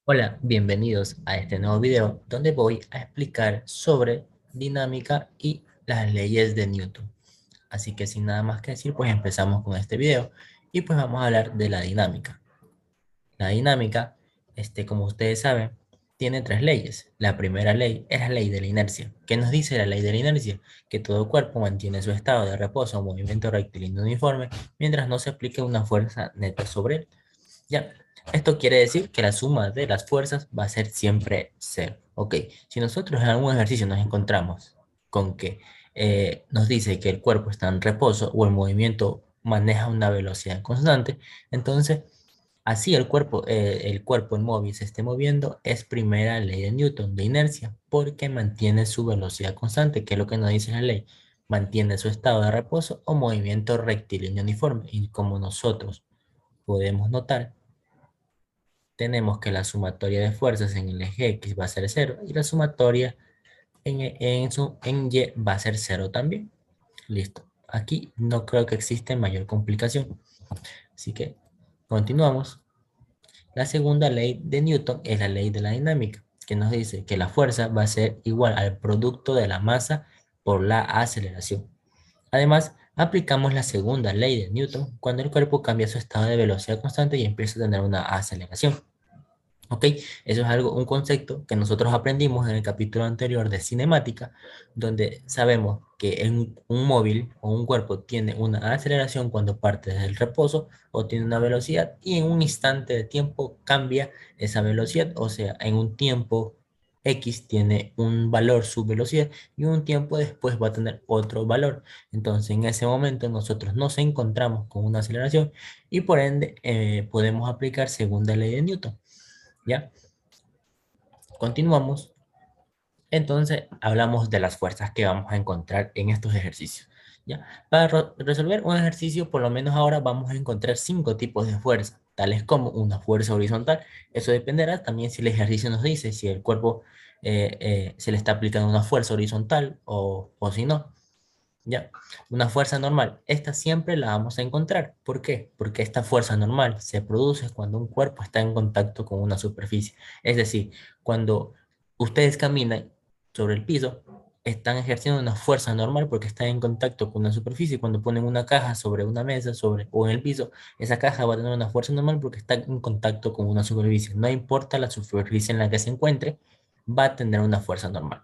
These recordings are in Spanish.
Hola, bienvenidos a este nuevo video donde voy a explicar sobre dinámica y las leyes de Newton. Así que sin nada más que decir, pues empezamos con este video y pues vamos a hablar de la dinámica. La dinámica, como ustedes saben, tiene tres leyes. La primera ley es la ley de la inercia. ¿Qué nos dice la ley de la inercia? Que todo cuerpo mantiene su estado de reposo o movimiento rectilíneo uniforme mientras no se aplique una fuerza neta sobre él. Ya, esto quiere decir que la suma de las fuerzas va a ser siempre cero. Ok, si nosotros en algún ejercicio nos encontramos con que nos dice que el cuerpo está en reposo o el movimiento maneja una velocidad constante, entonces así el cuerpo inmóvil se esté moviendo es primera ley de Newton de inercia porque mantiene su velocidad constante, que es lo que nos dice la ley. Mantiene su estado de reposo o movimiento rectilíneo uniforme. Y como nosotros podemos notar, tenemos que la sumatoria de fuerzas en el eje X va a ser cero y la sumatoria en Y va a ser cero también. Listo. Aquí no creo que exista mayor complicación. Así que continuamos. La segunda ley de Newton es la ley de la dinámica, que nos dice que la fuerza va a ser igual al producto de la masa por la aceleración. Además, aplicamos la segunda ley de Newton cuando el cuerpo cambia su estado de velocidad constante y empieza a tener una aceleración. ¿Ok? Eso es un concepto que nosotros aprendimos en el capítulo anterior de cinemática, donde sabemos que un móvil o un cuerpo tiene una aceleración cuando parte del reposo o tiene una velocidad y en un instante de tiempo cambia esa velocidad, o sea, en un tiempo X tiene un valor su velocidad y un tiempo después va a tener otro valor. Entonces, en ese momento nosotros nos encontramos con una aceleración y por ende podemos aplicar segunda ley de Newton. ¿Ya? Continuamos. Entonces, hablamos de las fuerzas que vamos a encontrar en estos ejercicios. ¿Ya? Para resolver un ejercicio, por lo menos ahora vamos a encontrar cinco tipos de fuerza, tales como una fuerza horizontal. Eso dependerá también si el ejercicio nos dice si el cuerpo se le está aplicando una fuerza horizontal o si no. ¿Ya? Una fuerza normal, esta siempre la vamos a encontrar. ¿Por qué? Porque esta fuerza normal se produce cuando un cuerpo está en contacto con una superficie. Es decir, cuando ustedes caminan sobre el piso, están ejerciendo una fuerza normal porque están en contacto con una superficie. Cuando ponen una caja sobre una mesa o en el piso, esa caja va a tener una fuerza normal porque está en contacto con una superficie. No importa la superficie en la que se encuentre, va a tener una fuerza normal.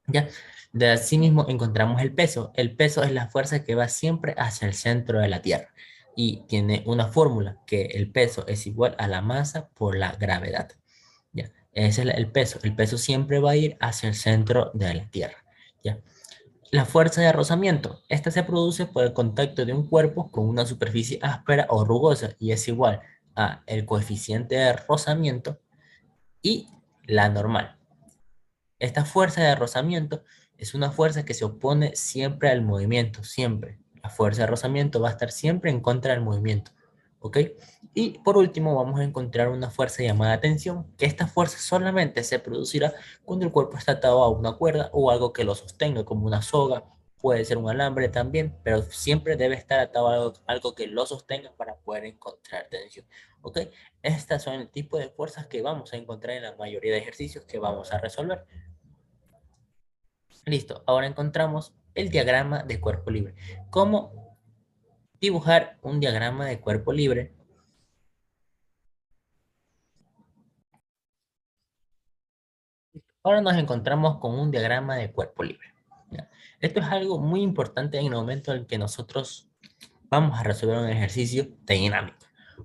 ¿Ya? De así mismo encontramos el peso. El peso es la fuerza que va siempre hacia el centro de la Tierra y tiene una fórmula que el peso es igual a la masa por la gravedad. ¿Ya? Ese es el peso. El peso siempre va a ir hacia el centro de la Tierra. ¿Ya? La fuerza de rozamiento. Esta se produce por el contacto de un cuerpo con una superficie áspera o rugosa y es igual a el coeficiente de rozamiento y la normal. Esta fuerza de rozamiento es una fuerza que se opone siempre al movimiento, siempre. La fuerza de rozamiento va a estar siempre en contra del movimiento, ¿ok? Y por último vamos a encontrar una fuerza llamada tensión, que esta fuerza solamente se producirá cuando el cuerpo está atado a una cuerda o algo que lo sostenga, como una soga, puede ser un alambre también, pero siempre debe estar atado a algo que lo sostenga para poder encontrar tensión, ¿ok? Estas son el tipo de fuerzas que vamos a encontrar en la mayoría de ejercicios que vamos a resolver. Listo, ahora encontramos el diagrama de cuerpo libre. ¿Cómo dibujar un diagrama de cuerpo libre? Ahora nos encontramos con un diagrama de cuerpo libre. ¿Ya? Esto es algo muy importante en el momento en que nosotros vamos a resolver un ejercicio de dinámica.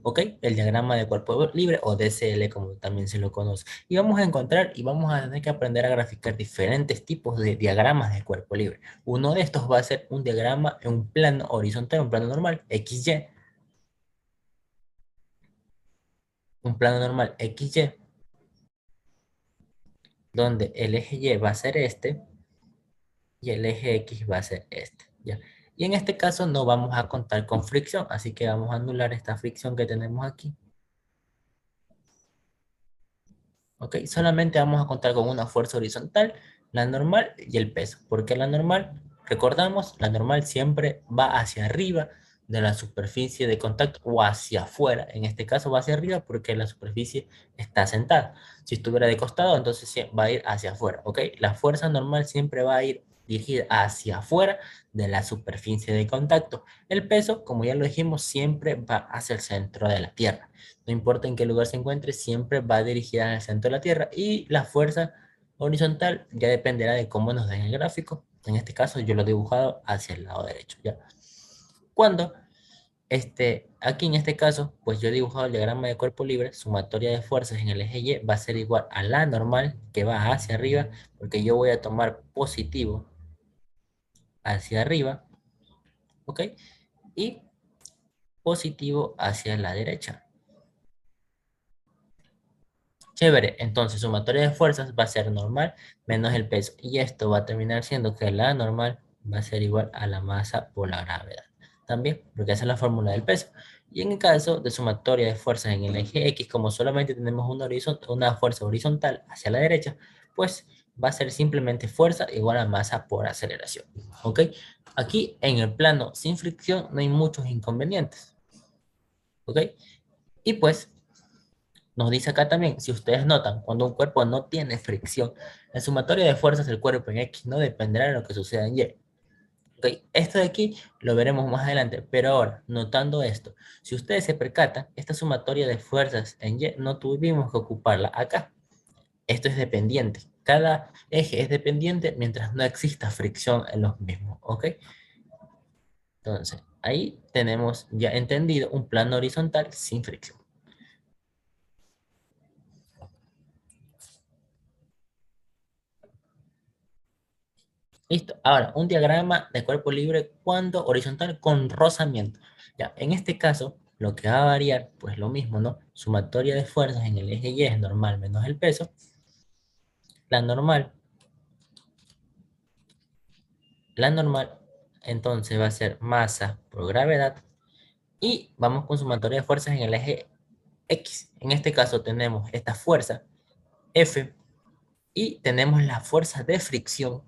¿Ok? El diagrama de cuerpo libre o DCL como también se lo conoce. Y vamos a encontrar y vamos a tener que aprender a graficar diferentes tipos de diagramas de cuerpo libre. Uno de estos va a ser un diagrama en un plano horizontal, un plano normal, XY. Un plano normal XY, donde el eje Y va a ser este y el eje X va a ser este, ¿ya? Y en este caso no vamos a contar con fricción, así que vamos a anular esta fricción que tenemos aquí, ¿ok? Solamente vamos a contar con una fuerza horizontal, la normal y el peso. ¿Por qué la normal? Recordamos, la normal siempre va hacia arriba de la superficie de contacto o hacia afuera. En este caso va hacia arriba porque la superficie está sentada. Si estuviera de costado, entonces va a ir hacia afuera, ¿ok? La fuerza normal siempre va a ir dirigida hacia afuera de la superficie de contacto. El peso, como ya lo dijimos, siempre va hacia el centro de la Tierra. No importa en qué lugar se encuentre, siempre va dirigida al centro de la Tierra. Y la fuerza horizontal ya dependerá de cómo nos den el gráfico. En este caso yo lo he dibujado hacia el lado derecho, ¿ya? Cuando aquí en este caso, pues yo he dibujado el diagrama de cuerpo libre, sumatoria de fuerzas en el eje Y va a ser igual a la normal que va hacia arriba, porque yo voy a tomar positivo hacia arriba, ¿ok? Y positivo hacia la derecha. Chévere, entonces sumatoria de fuerzas va a ser normal menos el peso. Y esto va a terminar siendo que la normal va a ser igual a la masa por la gravedad. También, porque esa es la fórmula del peso. Y en el caso de sumatoria de fuerzas en el eje X, como solamente tenemos una fuerza horizontal hacia la derecha, pues va a ser simplemente fuerza igual a masa por aceleración. ¿Ok? Aquí en el plano sin fricción no hay muchos inconvenientes. ¿Ok? Y pues nos dice acá también, si ustedes notan, cuando un cuerpo no tiene fricción, la sumatoria de fuerzas del cuerpo en X no dependerá de lo que suceda en Y. ¿Ok? Esto de aquí lo veremos más adelante, pero ahora, notando esto, si ustedes se percatan, esta sumatoria de fuerzas en Y no tuvimos que ocuparla acá. Esto es dependiente. Cada eje es dependiente mientras no exista fricción en los mismos. ¿Ok? Entonces, ahí tenemos ya entendido un plano horizontal sin fricción. Listo. Ahora, un diagrama de cuerpo libre cuando horizontal con rozamiento. Ya, en este caso, lo que va a variar, pues lo mismo, ¿no? Sumatoria de fuerzas en el eje Y es normal menos el peso. La normal, la normal, entonces va a ser masa por gravedad. Y vamos con sumatoria de fuerzas en el eje X. En este caso tenemos esta fuerza F y tenemos la fuerza de fricción.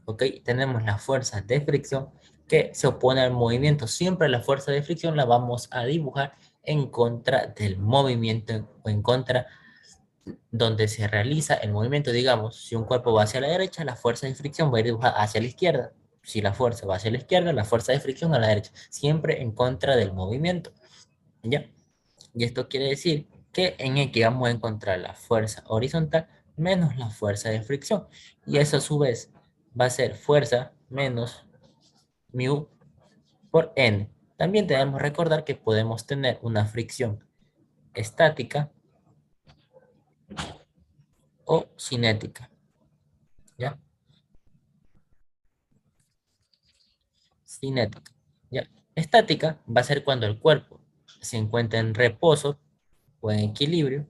¿Ok? Tenemos la fuerza de fricción que se opone al movimiento. Siempre la fuerza de fricción la vamos a dibujar en contra del movimiento o en contra donde se realiza el movimiento. Digamos, si un cuerpo va hacia la derecha, la fuerza de fricción va a ir dibujada hacia la izquierda. Si la fuerza va hacia la izquierda, la fuerza de fricción a la derecha. Siempre en contra del movimiento. ¿Ya? Y esto quiere decir que en X vamos a encontrar la fuerza horizontal menos la fuerza de fricción. Y eso a su vez va a ser fuerza menos mu por n. También debemos recordar que podemos tener una fricción estática o cinética. ¿Ya? Cinética. ¿Ya? Estática va a ser cuando el cuerpo se encuentra en reposo o en equilibrio.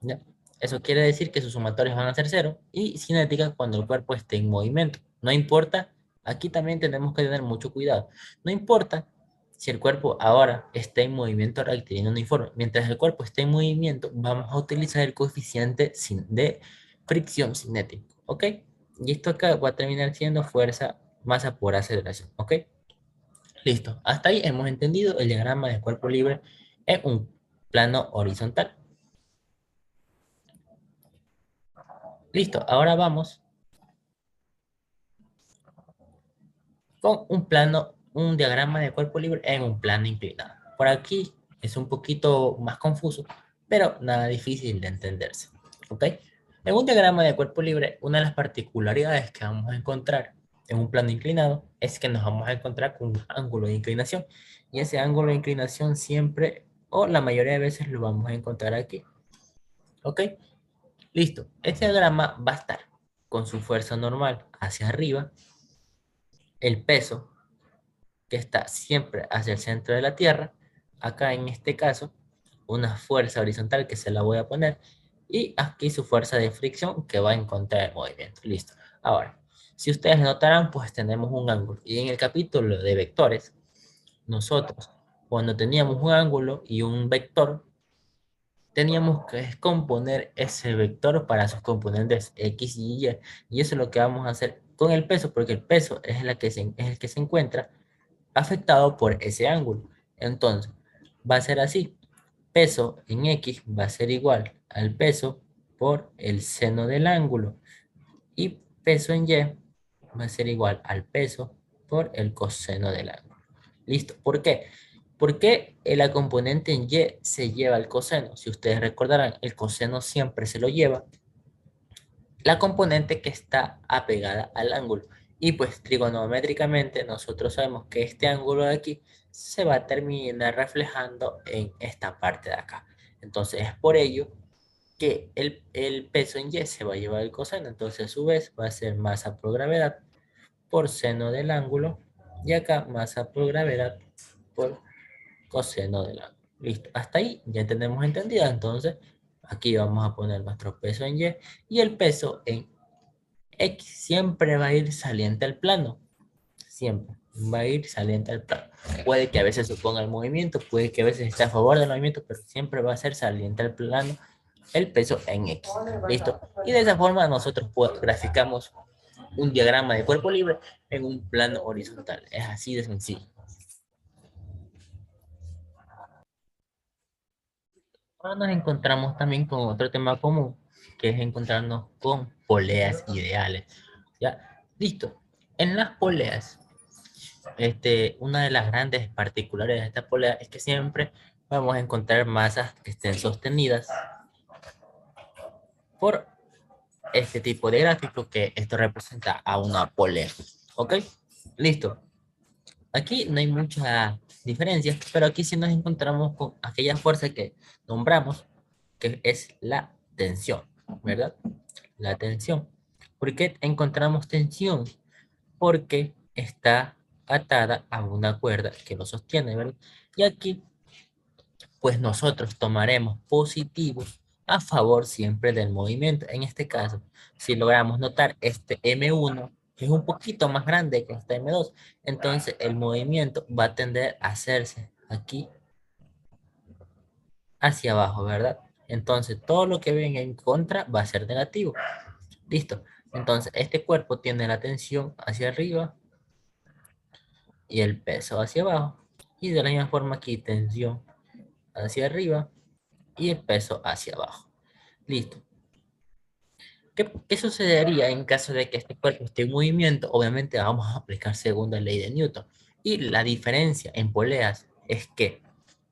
¿Ya? Eso quiere decir que sus sumatorios van a ser cero. Y cinética cuando el cuerpo esté en movimiento. No importa, aquí también tenemos que tener mucho cuidado. No importa si el cuerpo ahora está en movimiento rectilíneo uniforme. Mientras el cuerpo esté en movimiento, vamos a utilizar el coeficiente de fricción cinético. ¿Ok? Y esto acá va a terminar siendo fuerza masa por aceleración. ¿Ok? Listo. Hasta ahí hemos entendido el diagrama de cuerpo libre en un plano horizontal. Listo. Ahora vamos con un diagrama de cuerpo libre en un plano inclinado. Por aquí es un poquito más confuso, pero nada difícil de entenderse. ¿Ok? En un diagrama de cuerpo libre, una de las particularidades que vamos a encontrar en un plano inclinado es que nos vamos a encontrar con un ángulo de inclinación. Y ese ángulo de inclinación siempre, o la mayoría de veces, lo vamos a encontrar aquí. ¿Ok? Listo. Este diagrama va a estar con su fuerza normal hacia arriba, el peso que está siempre hacia el centro de la Tierra. Acá en este caso, una fuerza horizontal que se la voy a poner. Y aquí su fuerza de fricción que va a encontrar el movimiento. Listo. Ahora, si ustedes notarán, pues tenemos un ángulo. Y en el capítulo de vectores, nosotros, cuando teníamos un ángulo y un vector, teníamos que descomponer ese vector para sus componentes X y Y. Y eso es lo que vamos a hacer con el peso, porque el peso es el que se encuentra afectado por ese ángulo. Entonces, va a ser así. Peso en X va a ser igual al peso por el seno del ángulo. Y peso en Y va a ser igual al peso por el coseno del ángulo. ¿Listo? ¿Por qué? Porque la componente en Y se lleva al coseno. Si ustedes recordarán, el coseno siempre se lo lleva la componente que está apegada al ángulo. Y pues trigonométricamente nosotros sabemos que este ángulo de aquí se va a terminar reflejando en esta parte de acá. Entonces es por ello que el peso en Y se va a llevar el coseno. Entonces a su vez va a ser masa por gravedad por seno del ángulo. Y acá masa por gravedad por coseno del ángulo. Listo. Hasta ahí ya tenemos entendido. Entonces aquí vamos a poner nuestro peso en Y y el peso en X siempre va a ir saliente al plano. Siempre va a ir saliente al plano. Puede que a veces se oponga al movimiento, puede que a veces esté a favor del movimiento, pero siempre va a ser saliente al plano el peso en X. ¿Listo? Y de esa forma nosotros graficamos un diagrama de cuerpo libre en un plano horizontal. Es así de sencillo. Ahora nos encontramos también con otro tema común, que es encontrarnos con poleas ideales. ¿Ya? Listo. En las poleas, una de las grandes particularidades de esta polea es que siempre vamos a encontrar masas que estén sostenidas por este tipo de gráfico, que esto representa a una polea. ¿Ok? Listo. Aquí no hay mucha diferencia, pero aquí sí nos encontramos con aquella fuerza que nombramos, que es la tensión, ¿verdad? La tensión. ¿Por qué encontramos tensión? Porque está atada a una cuerda que lo sostiene, ¿verdad? Y aquí, pues nosotros tomaremos positivo a favor siempre del movimiento. En este caso, si logramos notar este M1, que es un poquito más grande que este M2, entonces el movimiento va a tender a hacerse aquí hacia abajo, ¿verdad? Entonces todo lo que venga en contra va a ser negativo. Listo. Entonces este cuerpo tiene la tensión hacia arriba y el peso hacia abajo. Y de la misma forma aquí tensión hacia arriba y el peso hacia abajo. Listo. ¿Qué sucedería en caso de que este cuerpo esté en movimiento? Obviamente vamos a aplicar segunda ley de Newton. Y la diferencia en poleas es que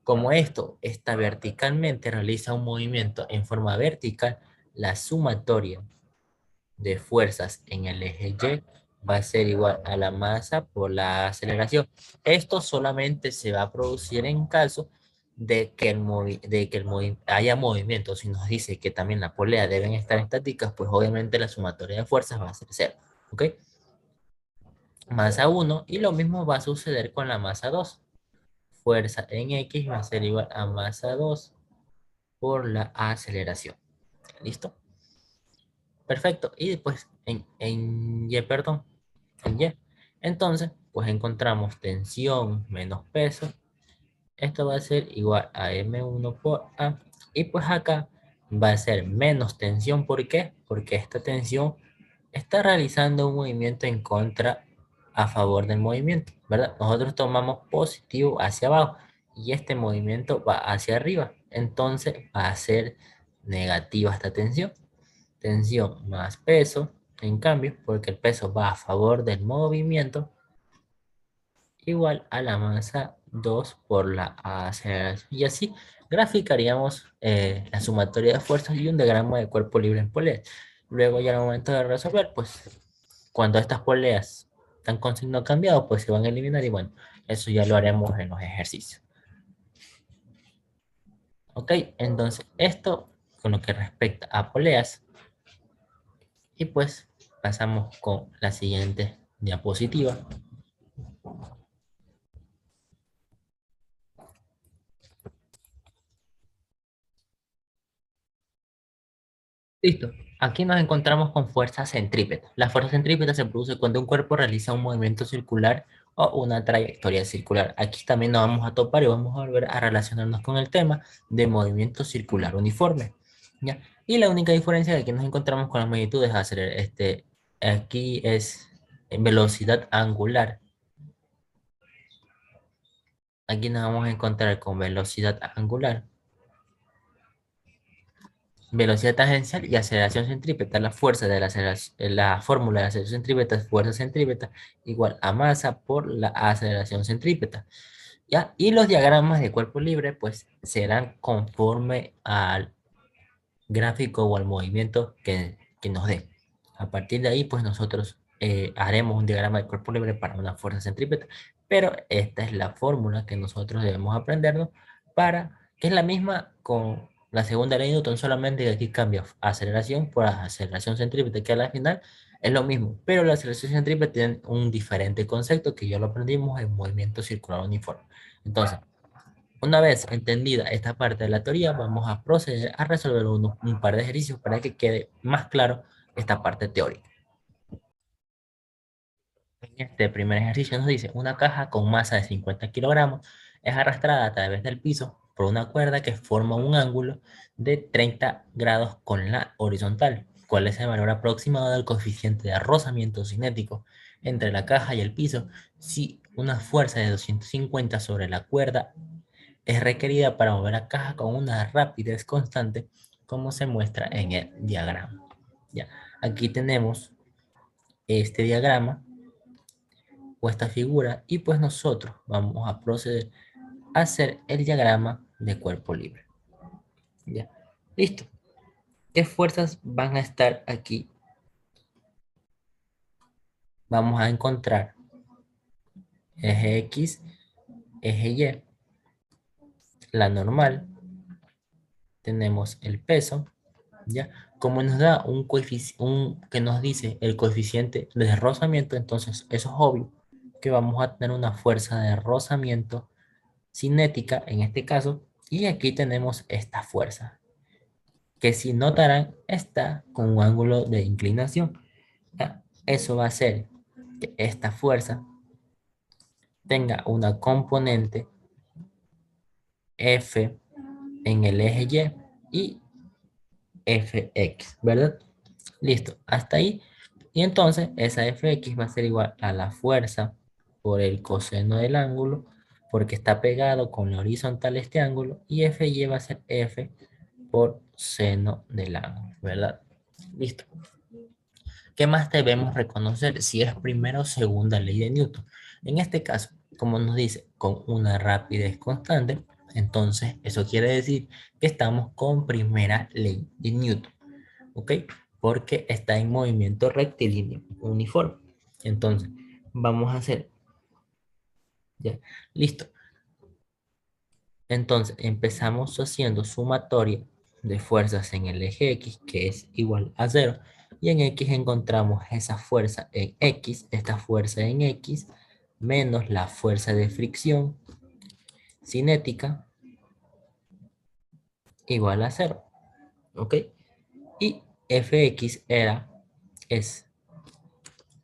como esto está verticalmente, realiza un movimiento en forma vertical, la sumatoria de fuerzas en el eje Y va a ser igual a la masa por la aceleración. Esto solamente se va a producir en caso de que haya movimiento. Si nos dice que también la polea deben estar estáticas, pues obviamente la sumatoria de fuerzas va a ser cero. ¿Ok? Masa 1 y lo mismo va a suceder con la masa 2. Fuerza en X va a ser igual a masa 2 por la aceleración. ¿Listo? Perfecto. Y después en Y, perdón, en Y. Entonces, pues encontramos tensión menos peso. Esto va a ser igual a M1 por A. Y pues acá va a ser menos tensión. ¿Por qué? Porque esta tensión está realizando un movimiento en contra a favor del movimiento, ¿verdad? Nosotros tomamos positivo hacia abajo y este movimiento va hacia arriba. Entonces va a ser negativa esta tensión. Tensión más peso, en cambio, porque el peso va a favor del movimiento, igual a la masa 2 por la aceleración. Y así graficaríamos la sumatoria de fuerzas y un diagrama de cuerpo libre en poleas. Luego ya al momento de resolver, pues cuando estas poleas están con signo cambiado, pues se van a eliminar y bueno, eso ya lo haremos en los ejercicios. Ok, entonces esto con lo que respecta a poleas. Y pues pasamos con la siguiente diapositiva. Listo. Aquí nos encontramos con fuerza centrípeta. La fuerza centrípeta se produce cuando un cuerpo realiza un movimiento circular o una trayectoria circular. Aquí también nos vamos a topar y vamos a volver a relacionarnos con el tema de movimiento circular uniforme. ¿Ya? Y la única diferencia de que nos encontramos con las magnitudes aquí es En velocidad angular, aquí nos vamos a encontrar con velocidad angular, velocidad tangencial y aceleración centrípeta. La fuerza de la aceleración, la fórmula de aceleración centrípeta es fuerza centrípeta igual a masa por la aceleración centrípeta. ¿Ya? Y los diagramas de cuerpo libre pues serán conforme al gráfico o al movimiento que nos dé. A partir de ahí, pues nosotros haremos un diagrama de cuerpo libre para una fuerza centrípeta, pero esta es la fórmula que nosotros debemos aprendernos para, que es la misma con la segunda ley de Newton, solamente que aquí cambia aceleración por aceleración centrípeta, que al final es lo mismo, pero la aceleración centrípeta tiene un diferente concepto que ya lo aprendimos en movimiento circular uniforme. Entonces, una vez entendida esta parte de la teoría, vamos a proceder a resolver un par de ejercicios para que quede más claro esta parte teórica. En este primer ejercicio nos dice, una caja con masa de 50 kilogramos es arrastrada a través del piso por una cuerda que forma un ángulo de 30 grados con la horizontal. ¿Cuál es el valor aproximado del coeficiente de rozamiento cinético entre la caja y el piso si una fuerza de 250 sobre la cuerda es requerida para mover la caja con una rapidez constante, como se muestra en el diagrama? Ya, aquí tenemos este diagrama o esta figura y pues nosotros vamos a proceder a hacer el diagrama de cuerpo libre. Ya, listo. ¿Qué fuerzas van a estar aquí? Vamos a encontrar eje X, eje Y, la normal, tenemos el peso, ¿ya? Como nos da un coeficiente, que nos dice el coeficiente de rozamiento, entonces eso es obvio que vamos a tener una fuerza de rozamiento cinética en este caso, y aquí tenemos esta fuerza, que si notarán está con un ángulo de inclinación. ¿Ya? Eso va a hacer que esta fuerza tenga una componente F en el eje Y y Fx, ¿verdad? Listo, hasta ahí. Y entonces esa Fx va a ser igual a la fuerza por el coseno del ángulo, porque está pegado con la horizontal este ángulo, y Fy va a ser F por seno del ángulo, ¿verdad? Listo. ¿Qué más debemos reconocer si es primera o segunda ley de Newton? En este caso, como nos dice, con una rapidez constante, entonces eso quiere decir que estamos con primera ley de Newton. ¿Ok? Porque está en movimiento rectilíneo uniforme. Entonces, vamos a hacer, ya, listo. Entonces, empezamos haciendo sumatoria de fuerzas en el eje X, que es igual a 0, y en X encontramos esa fuerza en X, esta fuerza en X, menos la fuerza de fricción cinética, igual a 0, ¿ok? Y Fx es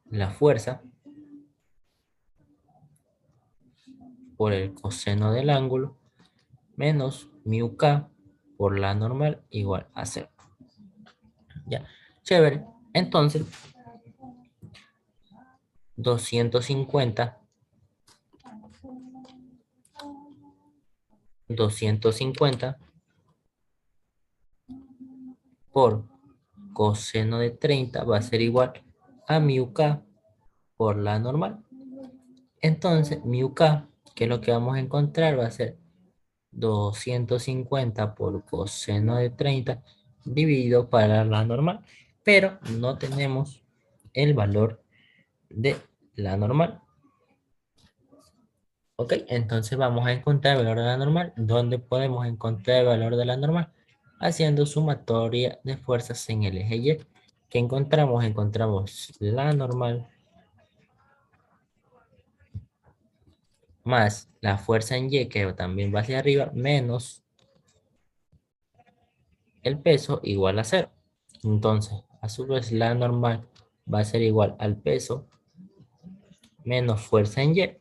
la fuerza por el coseno del ángulo menos mu k por la normal igual a 0. Ya, chévere. Entonces, 250, 250 por coseno de 30 va a ser igual a mu k por la normal. Entonces, mu k, que es lo que vamos a encontrar, va a ser 250 por coseno de 30 dividido para la normal, pero no tenemos el valor de la normal. Ok, entonces vamos a encontrar el valor de la normal. ¿Dónde podemos encontrar el valor de la normal? Haciendo sumatoria de fuerzas en el eje Y. ¿Qué encontramos? Encontramos la normal más la fuerza en Y, que también va hacia arriba, menos el peso igual a 0. Entonces, a su vez, la normal va a ser igual al peso menos fuerza en Y.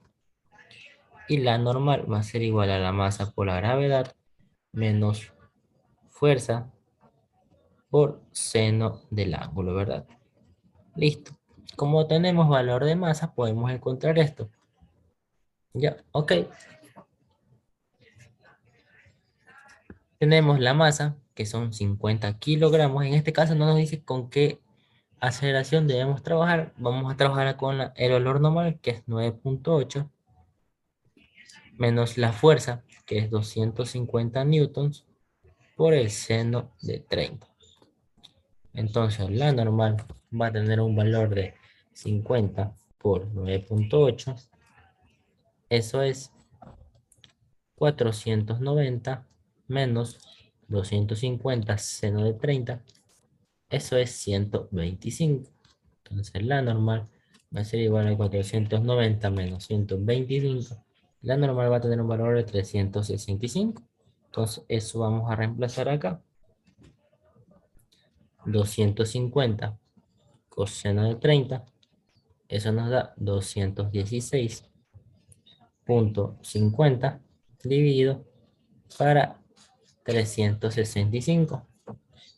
Y la normal va a ser igual a la masa por la gravedad menos fuerza por seno del ángulo, ¿verdad? Listo. Como tenemos valor de masa, podemos encontrar esto. Ya, ok. Tenemos la masa, que son 50 kilogramos. En este caso no nos dice con qué aceleración debemos trabajar. Vamos a trabajar con el valor normal, que es 9,8, menos la fuerza, que es 250 newtons, por el seno de 30. Entonces, la normal va a tener un valor de 50 por 9,8. Eso es 490 menos 250 seno de 30. Eso es 125. Entonces, la normal va a ser igual a 490 menos 125. La normal va a tener un valor de 365. Entonces, eso vamos a reemplazar acá. 250 coseno de 30. Eso nos da 216,50 dividido para 365.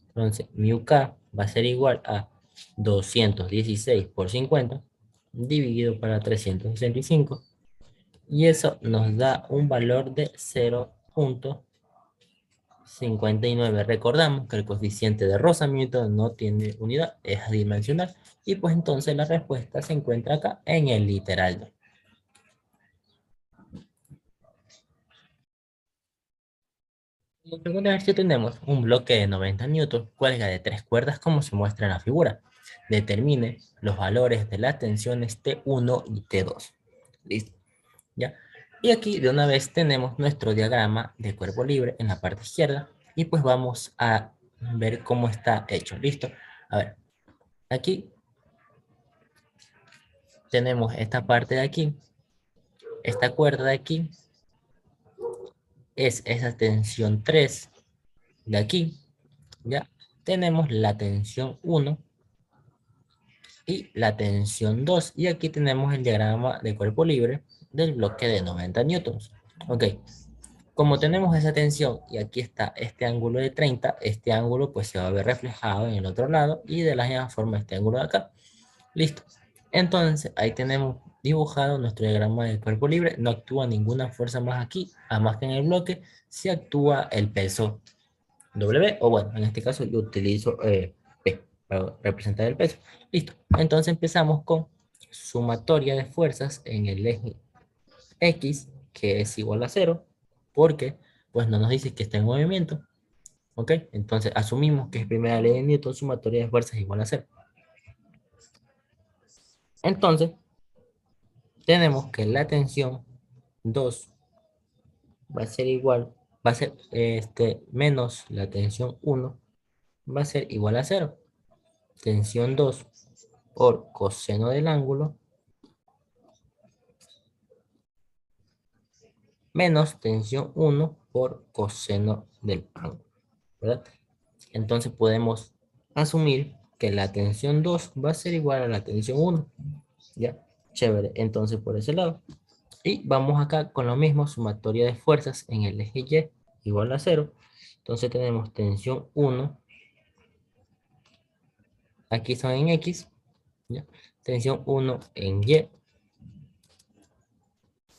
Entonces, mu k va a ser igual a 216 por 50 dividido para 365. Y eso nos da un valor de 0,59. Recordamos que el coeficiente de Rosa-Newton no tiene unidad, es adimensional. Y pues entonces la respuesta se encuentra acá en el literal. En el segundo ejercicio tenemos un bloque de 90 newtons, cuelga de 3 cuerdas como se muestra en la figura. Determine los valores de las tensiones T1 y T2. Listo. ¿Ya? Y aquí de una vez tenemos nuestro diagrama de cuerpo libre en la parte izquierda y pues vamos a ver cómo está hecho. Listo. A ver, aquí tenemos esta parte de aquí, esta cuerda de aquí es esa tensión 3 de aquí, ¿ya? Tenemos la tensión 1 y la tensión 2 y aquí tenemos el diagrama de cuerpo libre del bloque de 90 newtons. Ok, como tenemos esa tensión y aquí está este ángulo de 30, este ángulo pues se va a ver reflejado en el otro lado y de la misma forma este ángulo de acá. Listo. Entonces ahí tenemos dibujado nuestro diagrama de cuerpo libre. No actúa ninguna fuerza más aquí, a más que en el bloque, si actúa el peso W, o bueno, en este caso yo utilizo P para representar el peso. Listo. Entonces empezamos con sumatoria de fuerzas en el eje X, que es igual a 0, porque pues no nos dice que está en movimiento. ¿Ok? Entonces asumimos que es primera ley de Newton, sumatoria de fuerzas igual a 0. Entonces tenemos que la tensión 2 va a ser igual, va a ser menos la tensión 1 va a ser igual a 0. Tensión 2 por coseno del ángulo menos tensión 1 por coseno del ángulo, ¿verdad? Entonces podemos asumir que la tensión 2 va a ser igual a la tensión 1. Ya, chévere. Entonces por ese lado. Y vamos acá con lo mismo, sumatoria de fuerzas en el eje Y igual a 0. Entonces tenemos tensión 1, aquí son en X, ¿ya? Tensión 1 en Y,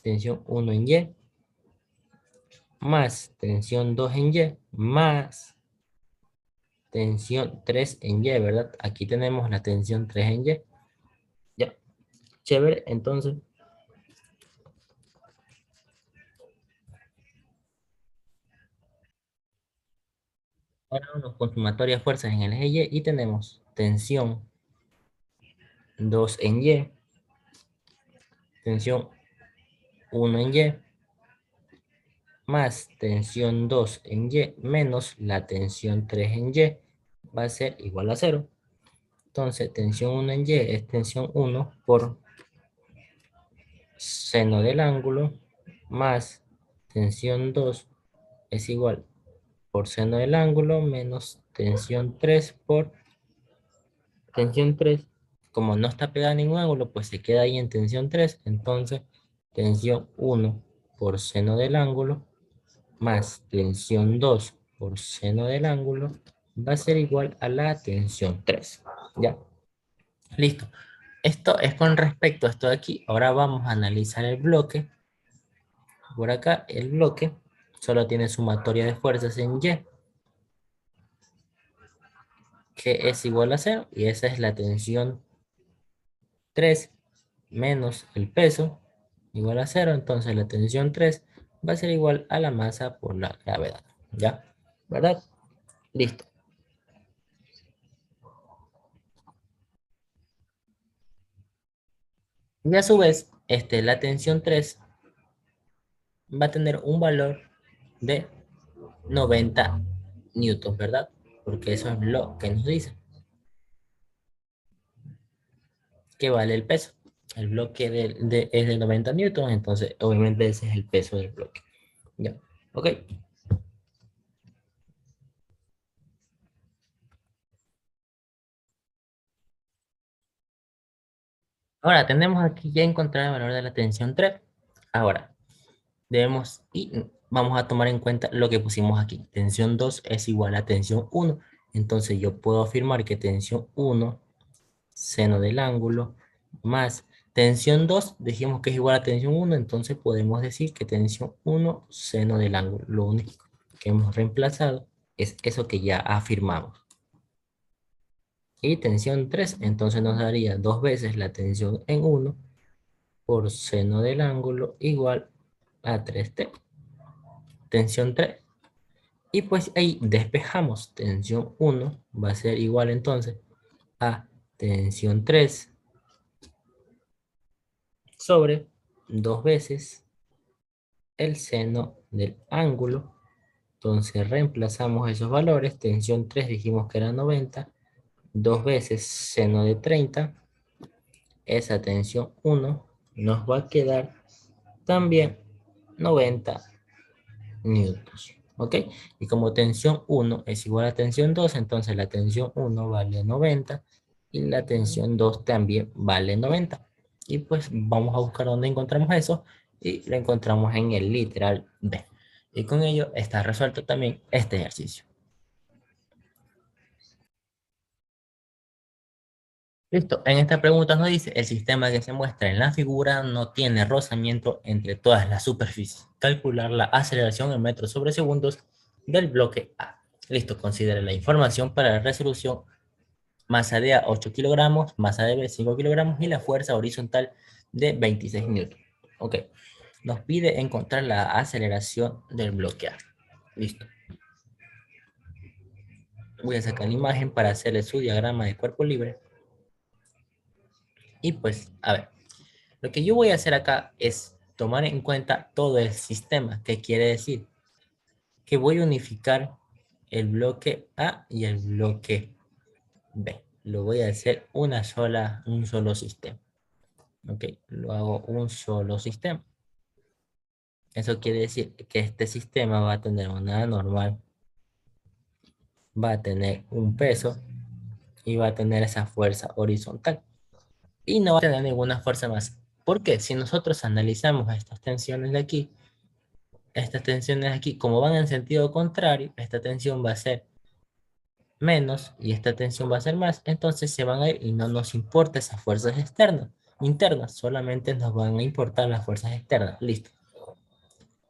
tensión 1 en Y, más tensión 2 en Y, más tensión 3 en Y, ¿verdad? Aquí tenemos la tensión 3 en Y. Ya, chévere. Entonces, ahora vamos con sumatoria de fuerzas en el eje Y y tenemos tensión 2 en Y, tensión 1 en Y, más tensión 2 en Y menos la tensión 3 en Y va a ser igual a 0. Entonces, tensión 1 en Y es tensión 1 por seno del ángulo más tensión 2 es igual por seno del ángulo menos tensión 3 por tensión 3. Como no está pegada a ningún ángulo, pues se queda ahí en tensión 3. Entonces, tensión 1 por seno del ángulo más tensión 2 por seno del ángulo va a ser igual a la tensión 3. ¿Ya? Listo. Esto es con respecto a esto de aquí. Ahora vamos a analizar el bloque. Por acá, el bloque solo tiene sumatoria de fuerzas en Y, que es igual a cero, y esa es la tensión 3 menos el peso, igual a cero. Entonces la tensión 3 va a ser igual a la masa por la gravedad. ¿Ya? ¿Verdad? Listo. Y a su vez, la tensión 3 va a tener un valor de 90 newtons, ¿verdad? Porque eso es lo que nos dice que vale el peso. El bloque es de 90 newtons, entonces obviamente ese es el peso del bloque. Ya, ok. Ahora tenemos aquí ya encontrar el valor de la tensión 3. Ahora, y vamos a tomar en cuenta lo que pusimos aquí. Tensión 2 es igual a tensión 1. Entonces yo puedo afirmar que tensión 1 seno del ángulo, más tensión 2 dijimos que es igual a tensión 1, entonces podemos decir que tensión 1 seno del ángulo. Lo único que hemos reemplazado es eso que ya afirmamos. Y tensión 3 entonces nos daría dos veces la tensión en 1 por seno del ángulo igual a 3t. Tensión 3. Y pues ahí despejamos. Tensión 1 va a ser igual entonces a tensión 3 sobre dos veces el seno del ángulo. Entonces reemplazamos esos valores. Tensión 3 dijimos que era 90. Dos veces seno de 30. Esa tensión 1 nos va a quedar también 90 newtons. ¿Ok? Y como tensión 1 es igual a tensión 2, entonces la tensión 1 vale 90 y la tensión 2 también vale 90. Y pues vamos a buscar dónde encontramos eso y lo encontramos en el literal B. Y con ello está resuelto también este ejercicio. Listo. En esta pregunta nos dice, el sistema que se muestra en la figura no tiene rozamiento entre todas las superficies. Calcular la aceleración en metros sobre segundos del bloque A. Listo. Considere la información para la resolución. Masa de A 8 kilogramos, masa de B 5 kilogramos y la fuerza horizontal de 26 newtons. Ok. Nos pide encontrar la aceleración del bloque A. Listo. Voy a sacar la imagen para hacerle su diagrama de cuerpo libre. Y pues, a ver. Lo que yo voy a hacer acá es tomar en cuenta todo el sistema, que quiere decir que voy a unificar el bloque A y el bloque B. Lo voy a hacer un solo sistema. Ok, lo hago un solo sistema. Eso quiere decir que este sistema va a tener una normal, va a tener un peso y va a tener esa fuerza horizontal. Y no va a tener ninguna fuerza más. ¿Por qué? Si nosotros analizamos estas tensiones de aquí, estas tensiones aquí, como van en sentido contrario, esta tensión va a ser menos y esta tensión va a ser más, entonces se van a ir y no nos importa esas fuerzas externas, internas, solamente nos van a importar las fuerzas externas. Listo.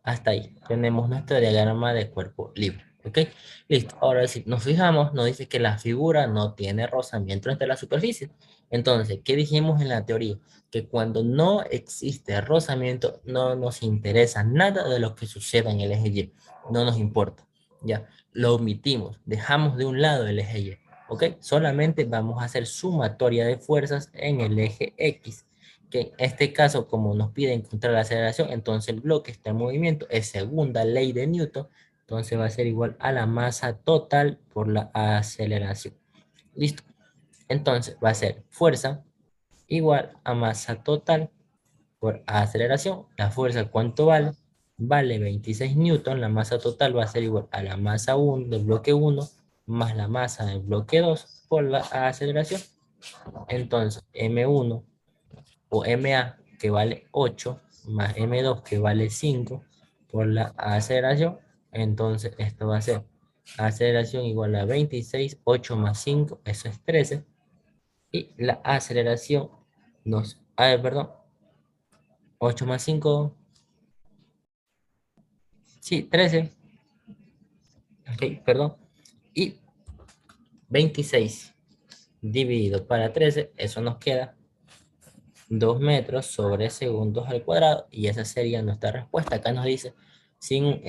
Hasta ahí tenemos nuestro diagrama de cuerpo libre. ¿Ok? Listo. Ahora si nos fijamos, nos dice que la figura no tiene rozamiento entre las superficies. Entonces, ¿qué dijimos en la teoría? Que cuando no existe rozamiento, no nos interesa nada de lo que suceda en el eje Y. No nos importa. Ya, lo omitimos. Dejamos de un lado el eje Y. ¿Ok? Solamente vamos a hacer sumatoria de fuerzas en el eje X, que en este caso, como nos pide encontrar la aceleración, entonces el bloque está en movimiento, es segunda ley de Newton, entonces va a ser igual a la masa total por la aceleración. Listo. Entonces va a ser fuerza igual a masa total por aceleración. La fuerza, ¿cuánto vale? Vale 26 newton. La masa total va a ser igual a la masa 1 del bloque 1 más la masa del bloque 2 por la aceleración. Entonces, M1 o MA que vale 8 más M2 que vale 5 por la aceleración. Entonces esto va a ser aceleración igual a 26, 8 más 5, eso es 13. Y la aceleración a ver, perdón, 8 más 5, sí, 13, ok, perdón, y 26 dividido para 13, eso nos queda 2 metros sobre segundos al cuadrado, y esa sería nuestra respuesta. Acá nos dice sin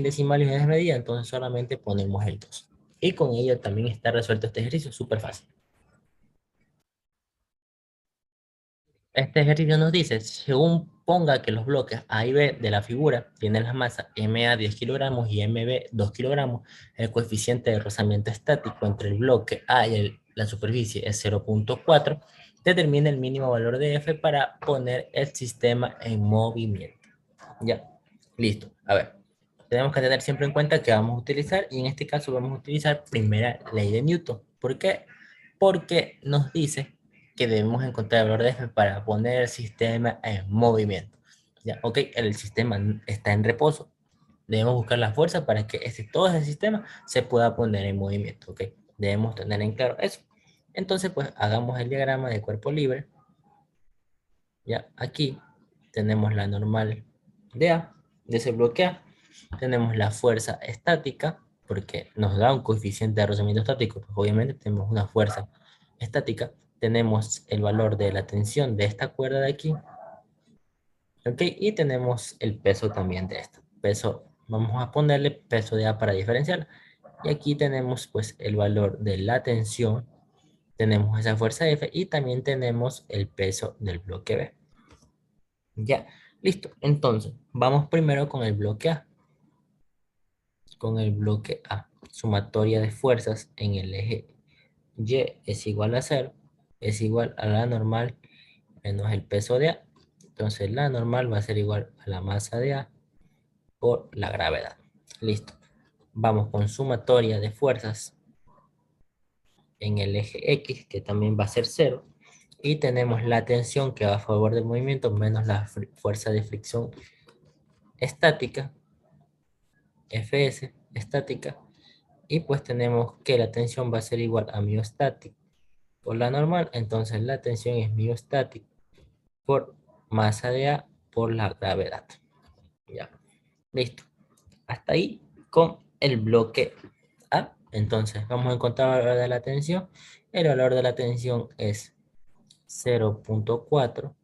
decimales ni medidas, entonces solamente ponemos el 2. Y con ello también está resuelto este ejercicio, súper fácil. Este ejercicio nos dice, según ponga que los bloques A y B de la figura tienen las masas MA 10 kilogramos y MB 2 kilogramos, el coeficiente de rozamiento estático entre el bloque A y la superficie es 0,4, determina el mínimo valor de F para poner el sistema en movimiento. Ya, listo. A ver, tenemos que tener siempre en cuenta que vamos a utilizar, y en este caso vamos a utilizar primera ley de Newton. ¿Por qué? Porque nos dice que debemos encontrar el valor de F para poner el sistema en movimiento. Ya, ok, el sistema está en reposo. Debemos buscar la fuerza para que todo ese sistema se pueda poner en movimiento, ok. Debemos tener en claro eso. Entonces, pues hagamos el diagrama de cuerpo libre. Ya, aquí tenemos la normal de A, de ese bloque A. Tenemos la fuerza estática, porque nos da un coeficiente de rozamiento estático, pues obviamente tenemos una fuerza estática. Tenemos el valor de la tensión de esta cuerda de aquí, ¿ok? Y tenemos el peso también de esta. Peso, vamos a ponerle peso de A para diferenciar. Y aquí tenemos pues el valor de la tensión, tenemos esa fuerza F y también tenemos el peso del bloque B. Ya, listo. Entonces, vamos primero con el bloque A. Con el bloque A, sumatoria de fuerzas en el eje Y es igual a 0, es igual a la normal menos el peso de A. Entonces, la normal va a ser igual a la masa de A por la gravedad. Listo. Vamos con sumatoria de fuerzas en el eje X, que también va a ser 0. Y tenemos la tensión que va a favor del movimiento menos la fuerza de fricción estática, Fs, estática. Y pues tenemos que la tensión va a ser igual a miostático por la normal. Entonces la tensión es miostático por masa de A por la gravedad. Ya, listo. Hasta ahí con el bloque A. Entonces vamos a encontrar el valor de la tensión. El valor de la tensión es 0,4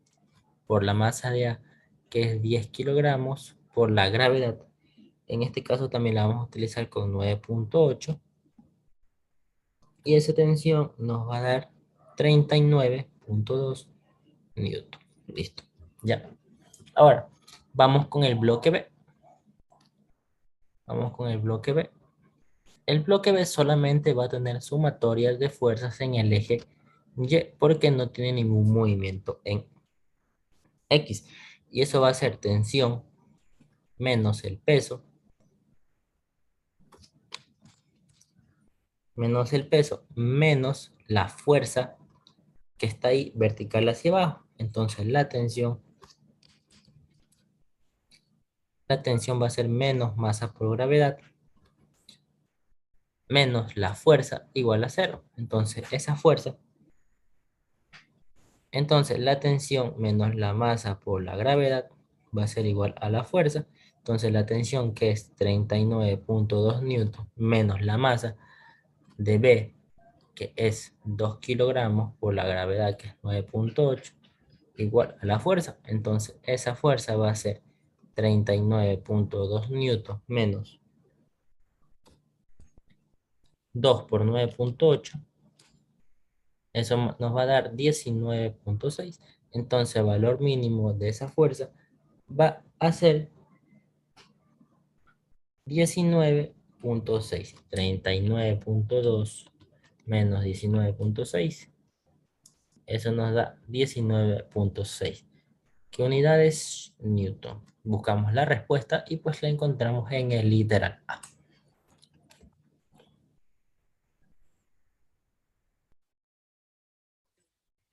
por la masa de A, que es 10 kilogramos, por la gravedad. En este caso también la vamos a utilizar con 9,8. Y esa tensión nos va a dar 39,2 newton. Listo. Ya. Ahora, vamos con el bloque B. Vamos con el bloque B. El bloque B solamente va a tener sumatorias de fuerzas en el eje Y porque no tiene ningún movimiento en X. Y eso va a ser tensión menos el peso, menos la fuerza que está ahí vertical hacia abajo. Entonces la tensión va a ser menos masa por gravedad menos la fuerza igual a 0. Entonces la tensión menos la masa por la gravedad va a ser igual a la fuerza. Entonces la tensión, que es 39,2 newton, menos la masa de B, que es 2 kilogramos, por la gravedad, que es 9,8, igual a la fuerza. Entonces esa fuerza va a ser 39,2 newton menos 2 por 9,8. Eso nos va a dar 19,6. Entonces el valor mínimo de esa fuerza va a ser 19,6. 39,2 menos 19,6. Eso nos da 19,6. ¿Qué unidad es Newton? Buscamos la respuesta y pues la encontramos en el literal A.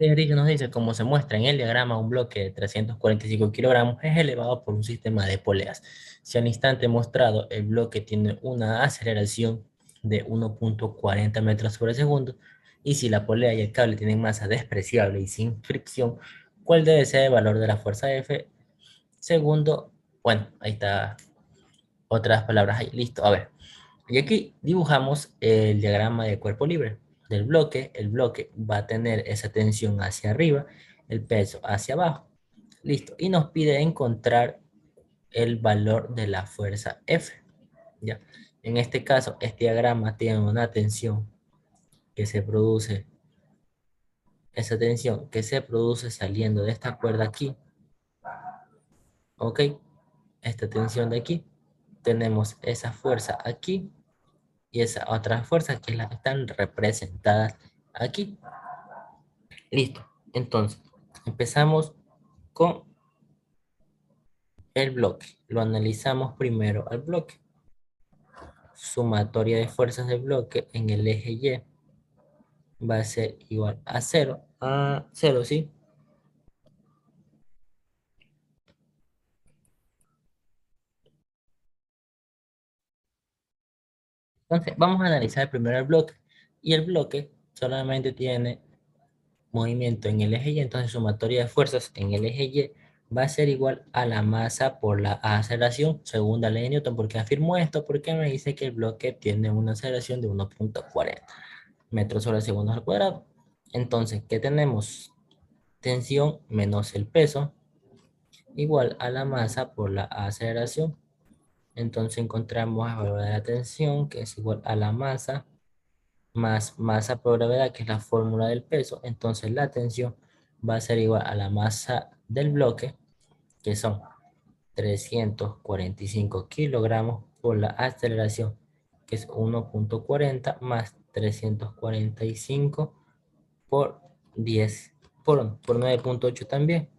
Este ejercicio nos dice, como se muestra en el diagrama, un bloque de 345 kilogramos es elevado por un sistema de poleas. Si al instante mostrado el bloque tiene una aceleración de 1,40 metros sobre segundo, y si la polea y el cable tienen masa despreciable y sin fricción, ¿Cuál debe ser el valor de la fuerza F? Segundo, bueno, ahí está otras palabras ahí. Listo, a ver. Y aquí dibujamos el diagrama de cuerpo libre del bloque. El bloque va a tener esa tensión hacia arriba, el peso hacia abajo. Listo. Y nos pide encontrar el valor de la fuerza F. ¿Ya? En este caso, este diagrama tiene una tensión que se produce, esa tensión que se produce saliendo de esta cuerda aquí. ¿Ok? Esta tensión de aquí. Tenemos esa fuerza aquí y esa otra fuerza que es la que están representadas aquí. Listo. Entonces, empezamos con el bloque. Lo analizamos primero al bloque. Sumatoria de fuerzas del bloque en el eje Y va a ser igual a cero. A cero, ¿sí? Entonces, vamos a analizar primero el bloque. Y el bloque solamente tiene movimiento en el eje Y, entonces sumatoria de fuerzas en el eje Y va a ser igual a la masa por la aceleración, segunda ley de Newton. ¿Por qué afirmo esto? Porque me dice que el bloque tiene una aceleración de 1.40 metros sobre segundo al cuadrado. Entonces, ¿qué tenemos? Tensión menos el peso igual a la masa por la aceleración. Entonces encontramos el valor de la tensión, que es igual a la masa más masa por gravedad, que es la fórmula del peso. Entonces la tensión va a ser igual a la masa del bloque, que son 345 kilogramos, por la aceleración, que es 1.40 más 345 por 10, por 9.8 también.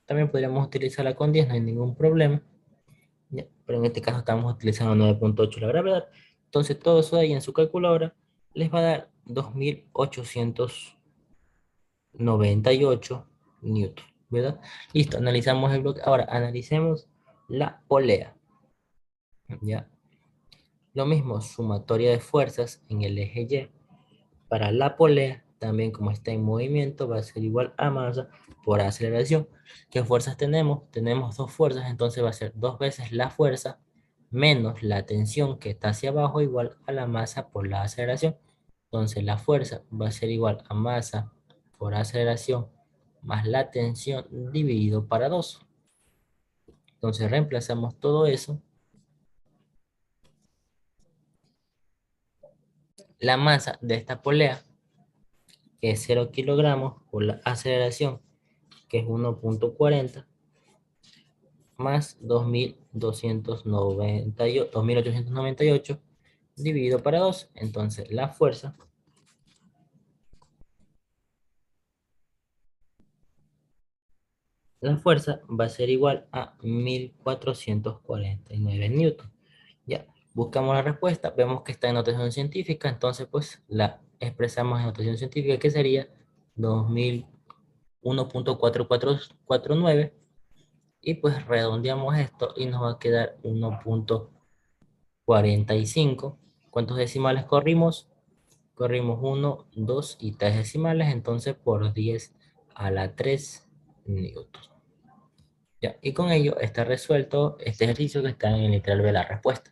También podríamos utilizarla con 10, no hay ningún problema. Ya, pero en este caso estamos utilizando 9.8 la gravedad. Entonces todo eso de ahí en su calculadora les va a dar 2898 newton, ¿verdad? Listo, analizamos el bloque. Ahora analicemos la polea. Ya, lo mismo, sumatoria de fuerzas en el eje Y. Para la polea, también como está en movimiento, va a ser igual a masa por aceleración. ¿Qué fuerzas tenemos? Tenemos dos fuerzas, entonces va a ser dos veces la fuerza menos la tensión que está hacia abajo igual a la masa por la aceleración. Entonces la fuerza va a ser igual a masa por aceleración más la tensión dividido para 2. Entonces reemplazamos todo eso. La masa de esta polea, que es 0 kilogramos, por la aceleración, que es 1.40, más 2898 dividido para 2. Entonces la fuerza va a ser igual a 1449 newton. Ya, buscamos la respuesta, vemos que está en notación científica, entonces pues la expresamos en notación científica, que sería 2001.4449, y pues redondeamos esto y nos va a quedar 1.45. ¿Cuántos decimales corrimos? Corrimos 1, 2 y 3 decimales, entonces por 10 a la 3 newton. Ya, y con ello está resuelto este ejercicio que está en el literal de la respuesta.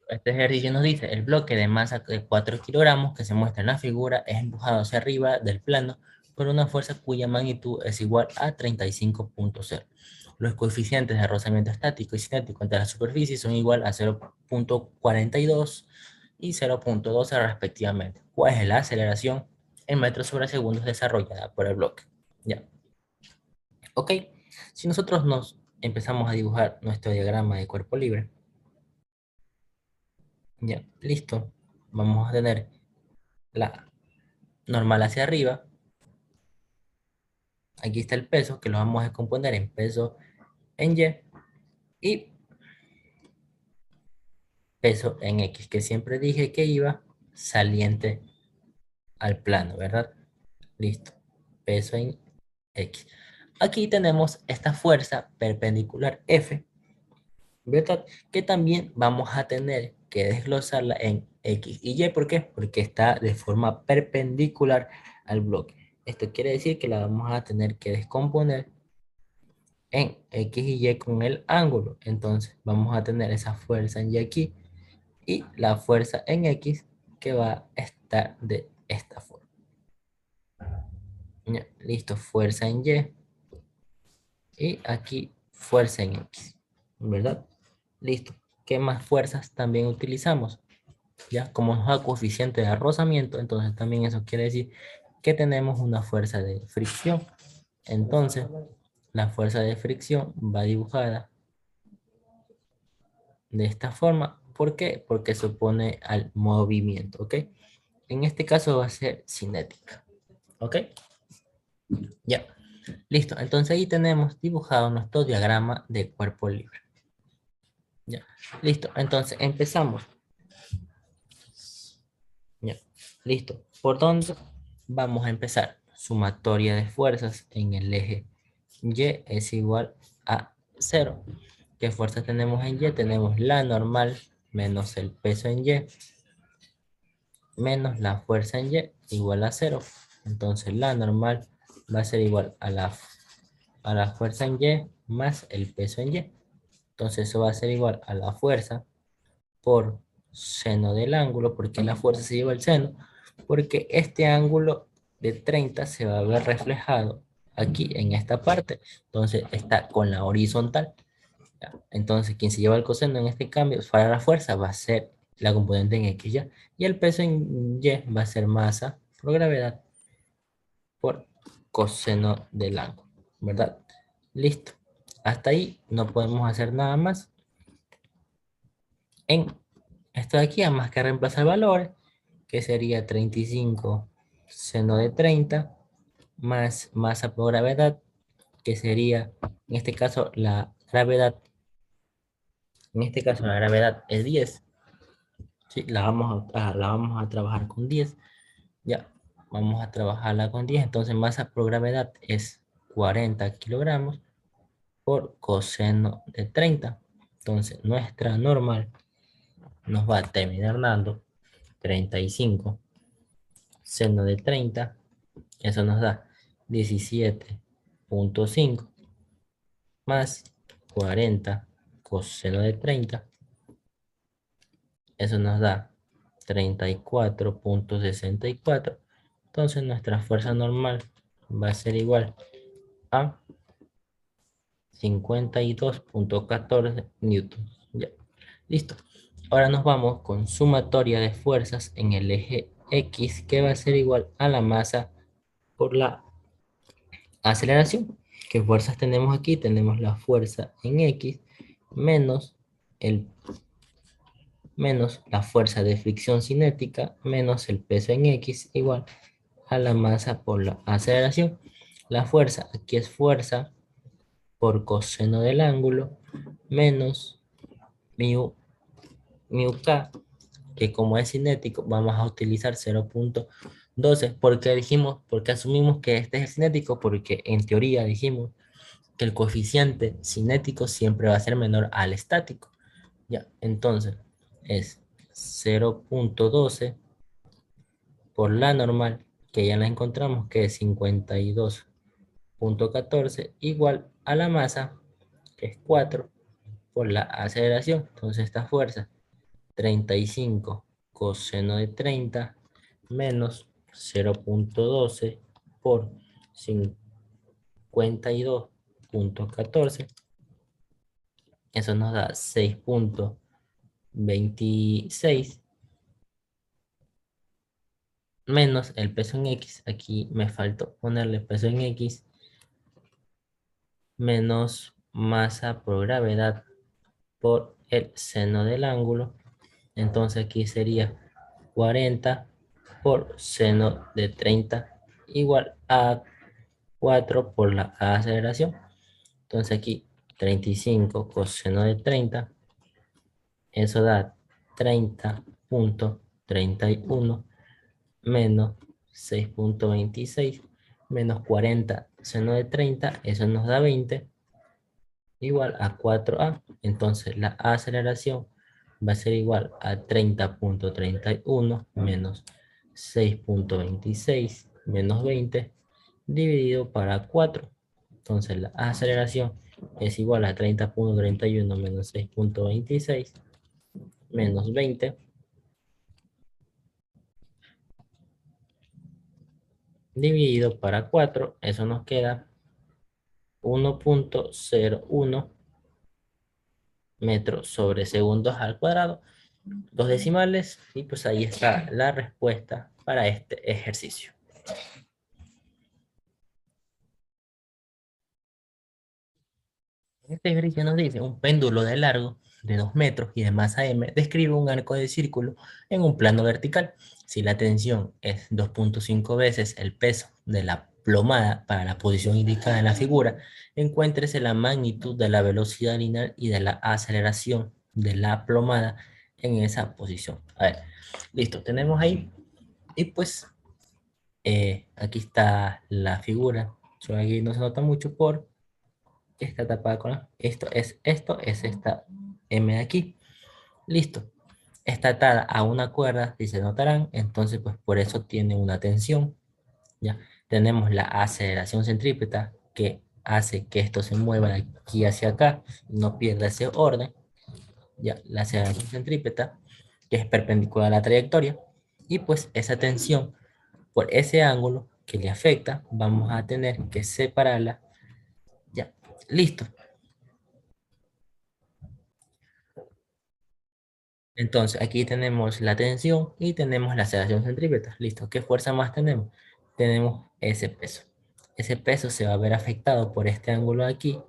Este ejercicio nos dice, el bloque de masa de 4 kilogramos que se muestra en la figura es empujado hacia arriba del plano por una fuerza cuya magnitud es igual a 35.0. Los coeficientes de rozamiento estático y cinético entre las superficies son igual a 0.42 y 0.12 respectivamente. ¿Cuál es la aceleración en metros sobre segundos desarrollada por el bloque? Ya, ok. Si nosotros nos empezamos a dibujar nuestro diagrama de cuerpo libre, ya, listo. Vamos a tener la normal hacia arriba. Aquí está el peso, que lo vamos a descomponer en peso en Y y peso en X, que siempre dije que iba saliente al plano, ¿verdad? Listo. Peso en X. Aquí tenemos esta fuerza perpendicular F, ¿verdad? Que también vamos a tener que desglosarla en X y Y. ¿Por qué? Porque está de forma perpendicular al bloque. Esto quiere decir que la vamos a tener que descomponer en X y Y con el ángulo. Entonces vamos a tener esa fuerza en Y aquí y la fuerza en X que va a estar de esta forma. Ya, listo, fuerza en Y y aquí fuerza en X, ¿verdad? Listo. ¿Qué más fuerzas también utilizamos? Ya, como nos da coeficiente de rozamiento, entonces también eso quiere decir que tenemos una fuerza de fricción. Entonces, la fuerza de fricción va dibujada de esta forma. ¿Por qué? Porque se opone al movimiento, ¿ok? En este caso va a ser cinética, ¿ok? Ya, listo. Entonces ahí tenemos dibujado nuestro diagrama de cuerpo libre. Ya, listo. Entonces empezamos. Ya, listo. ¿Por dónde vamos a empezar? Sumatoria de fuerzas en el eje Y es igual a 0. ¿Qué fuerza tenemos en Y? Tenemos la normal menos el peso en Y menos la fuerza en Y igual a 0. Entonces la normal va a ser igual a la fuerza en Y más el peso en Y. Entonces eso va a ser igual a la fuerza por seno del ángulo, porque la fuerza se lleva el seno, porque este ángulo de 30 se va a ver reflejado aquí en esta parte. Entonces está con la horizontal. ¿Ya? Entonces quien se lleva el coseno en este cambio para la fuerza va a ser la componente en X ya. Y el peso en Y va a ser masa por gravedad por coseno del ángulo, ¿verdad? Listo. Hasta ahí no podemos hacer nada más. En esto de aquí, a más que reemplazar valores, que sería 35 seno de 30 más masa por gravedad, que sería, en este caso, la gravedad es 10. Sí, la vamos a trabajar con 10. Ya, vamos a trabajarla con 10. Entonces, masa por gravedad es 40 kilogramos por coseno de 30. Entonces, nuestra normal nos va a terminar dando 35 seno de 30. Eso nos da 17.5 más 40 coseno de 30. Eso nos da 34.64. Entonces nuestra fuerza normal va a ser igual a 52.14 newtons. Ya, listo. Ahora nos vamos con sumatoria de fuerzas en el eje X, que va a ser igual a la masa por la aceleración. ¿Qué fuerzas tenemos aquí? Tenemos la fuerza en X menos, el, menos la fuerza de fricción cinética menos el peso en X igual a la masa por la aceleración. La fuerza, aquí es fuerza por coseno del ángulo menos mu k, que como es cinético vamos a utilizar 0.12. Porque asumimos que este es cinético, porque en teoría dijimos que el coeficiente cinético siempre va a ser menor al estático. Ya, entonces es 0.12 por la normal, que ya la encontramos, que es 52.14, igual a la masa, que es 4, por la aceleración. Entonces esta fuerza, 35 coseno de 30 menos 0.12 por 52.14. Eso nos da 6.26 menos el peso en X. Aquí me faltó ponerle peso en X menos masa por gravedad por el seno del ángulo. Entonces aquí sería 40 por seno de 30 igual a 4 por la aceleración. Entonces aquí 35 coseno de 30, eso da 30.31 menos 6.26 menos 40 seno de 30, eso nos da 20 igual a 4a. Entonces la aceleración va a ser igual a 30,31 menos 6,26 menos 20 dividido para 4. Entonces la aceleración es igual a 30,31 menos 6,26 menos 20 dividido para 4. Eso nos queda 1,01 metros sobre segundos al cuadrado, dos decimales, y pues ahí está la respuesta para este ejercicio. Este ejercicio nos dice un péndulo de largo de 2 metros y de masa m describe un arco de círculo en un plano vertical. Si la tensión es 2,5 veces el peso de la plomada para la posición indicada en la figura, encuéntrese la magnitud de la velocidad lineal y de la aceleración de la plomada en esa posición. A ver, listo, tenemos ahí. Y pues aquí está la figura. Solo aquí no se nota mucho por está tapada con esto es esta M de aquí. Listo. Está atada a una cuerda, si se notarán, entonces pues por eso tiene una tensión. Ya tenemos la aceleración centrípeta que hace que esto se mueva de aquí hacia acá, no pierda ese orden. Ya la aceleración centrípeta que es perpendicular a la trayectoria y pues esa tensión por ese ángulo que le afecta, vamos a tener que separarla. Ya, listo. Entonces, aquí tenemos la tensión y tenemos la aceleración centrípeta. Listo. ¿Qué fuerza más tenemos? Tenemos ese peso. Ese peso se va a ver afectado por este ángulo de aquí,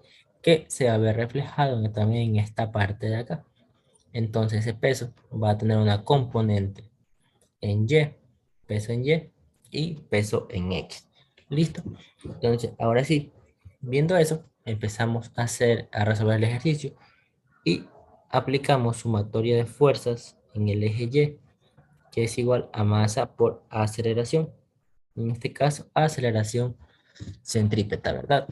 que se va a ver reflejado también en esta parte de acá. Entonces, ese peso va a tener una componente en Y, peso en Y y peso en X. ¿Listo? Entonces, ahora sí, viendo eso, empezamos a resolver el ejercicio y aplicamos sumatoria de fuerzas en el eje Y, que es igual a masa por aceleración. En este caso, aceleración centrípeta, ¿verdad?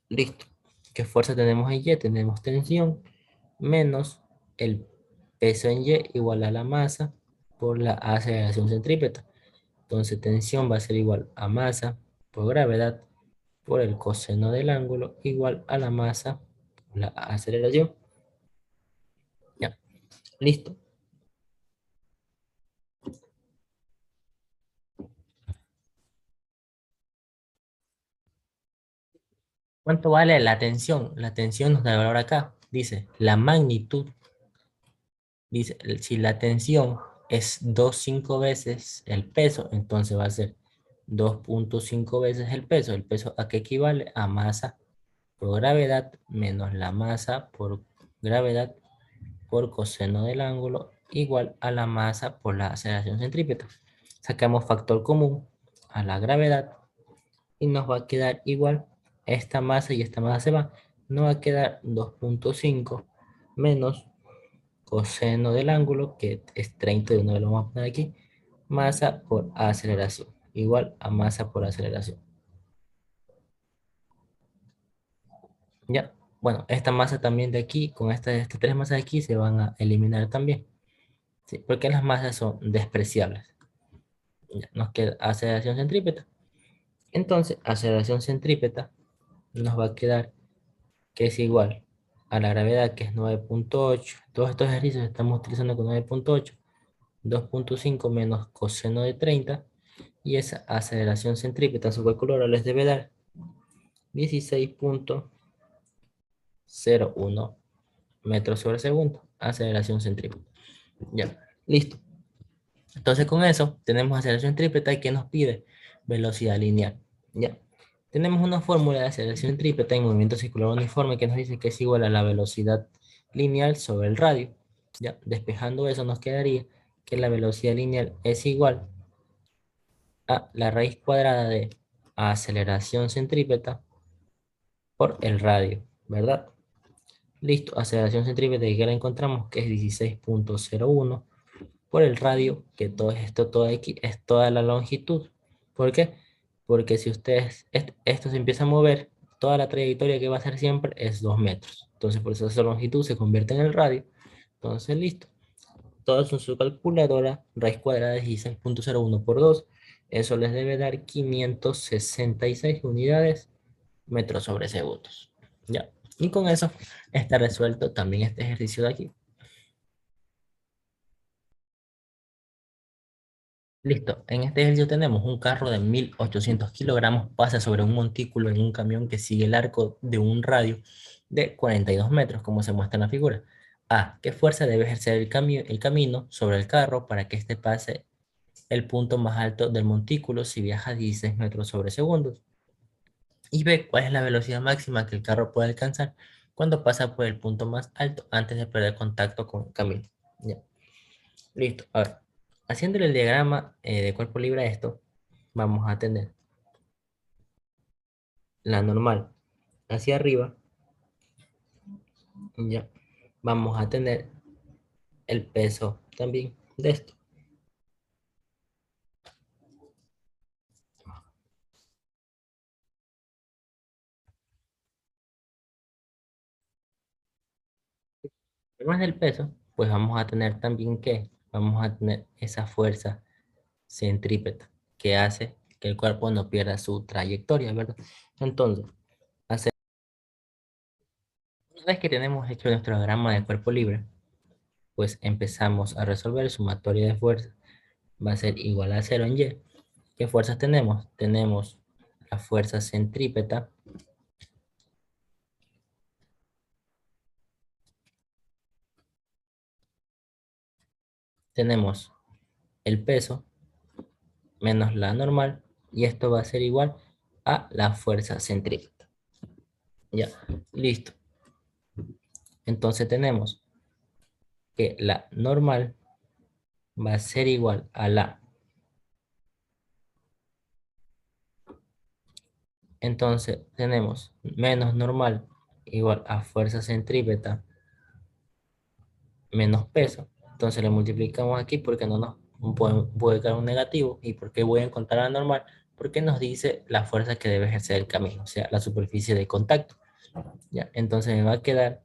Listo. ¿Qué fuerza tenemos en Y? Tenemos tensión menos el peso en Y igual a la masa por la aceleración centrípeta. Entonces, tensión va a ser igual a masa por gravedad por el coseno del ángulo igual a la masa por la aceleración. Ya, listo. ¿Cuánto vale la tensión? La tensión nos da el valor acá. Dice, la magnitud. Dice, si la tensión es 2,5 veces el peso, entonces va a ser 2,5 veces el peso. ¿El peso a qué equivale? A masa por gravedad menos la masa por gravedad por coseno del ángulo igual a la masa por la aceleración centrípeta. Sacamos factor común a la gravedad y nos va a quedar igual. Esta masa y esta masa se va. Nos va a quedar 2,5 menos coseno del ángulo, que es 31, lo vamos a poner aquí, masa por aceleración, igual a masa por aceleración. Ya, bueno, esta masa también de aquí, con estas tres masas de aquí, se van a eliminar también, ¿sí? Porque las masas son despreciables. Ya, nos queda aceleración centrípeta. Entonces, aceleración centrípeta nos va a quedar que es igual a la gravedad, que es 9,8. Todos estos ejercicios estamos utilizando con 9,8. 2,5 menos coseno de 30. Y esa aceleración centrípeta en su calculadora les debe dar 16,01 metros sobre segundo. Aceleración centrípeta. Ya, listo. Entonces con eso tenemos aceleración centrípeta y que nos pide velocidad lineal. Ya. Tenemos una fórmula de aceleración centrípeta en movimiento circular uniforme que nos dice que es igual a la velocidad lineal sobre el radio. Ya, despejando eso nos quedaría que la velocidad lineal es igual a la raíz cuadrada de aceleración centrípeta por el radio, ¿verdad? Listo, aceleración centrípeta que la encontramos que es 16,01 por el radio, que todo esto, todo X, es toda la longitud. ¿Por qué? Porque si ustedes, esto se empieza a mover, toda la trayectoria que va a ser siempre es 2 metros. Entonces, por eso esa longitud se convierte en el radio. Entonces, listo. todos en su calculadora, raíz cuadrada de 16,01 por 2. Eso les debe dar 566 unidades metros sobre segundos. Ya. Y con eso está resuelto también este ejercicio de aquí. Listo. En este ejercicio tenemos un carro de 1800 kilogramos pasa sobre un montículo en un camión que sigue el arco de un radio de 42 metros, como se muestra en la figura. A. ¿Qué fuerza debe ejercer el camino sobre el carro para que éste pase el punto más alto del montículo si viaja 16 metros sobre segundos? Y B. ¿Cuál es la velocidad máxima que el carro puede alcanzar cuando pasa por el punto más alto antes de perder contacto con el camino? Ya. Listo. Ahora, haciendo el diagrama de cuerpo libre a esto, vamos a tener la normal hacia arriba, ya. Vamos a tener el peso también de esto. Además del peso, pues vamos a tener también que, vamos a tener esa fuerza centrípeta que hace que el cuerpo no pierda su trayectoria, ¿verdad? Entonces, una vez que tenemos hecho nuestro diagrama de cuerpo libre, pues empezamos a resolver sumatoria de fuerzas. Va a ser igual a 0 en Y. ¿Qué fuerzas tenemos? Tenemos la fuerza centrípeta, tenemos el peso menos la normal, y esto va a ser igual a la fuerza centrípeta. Ya, listo. Entonces tenemos que la normal va a ser igual a la. Entonces tenemos menos normal igual a fuerza centrípeta menos peso. Entonces le multiplicamos aquí porque no nos puede quedar un negativo. ¿Y por qué voy a encontrar la normal? Porque nos dice la fuerza que debe ejercer el camino, o sea, la superficie de contacto. ¿Ya? Entonces me va a quedar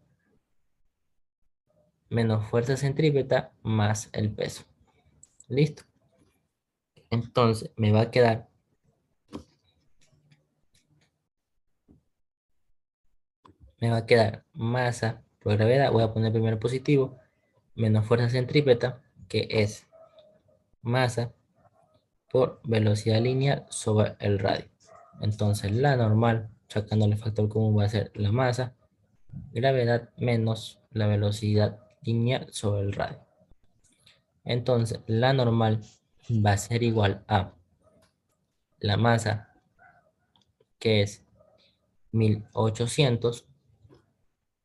menos fuerza centrípeta más el peso. ¿Listo? Entonces me va a quedar masa por gravedad. Voy a poner primero positivo, menos fuerza centrípeta, que es masa por velocidad lineal sobre el radio. Entonces la normal, sacándole factor común, va a ser la masa, gravedad menos la velocidad lineal sobre el radio. Entonces la normal va a ser igual a la masa, que es 1800,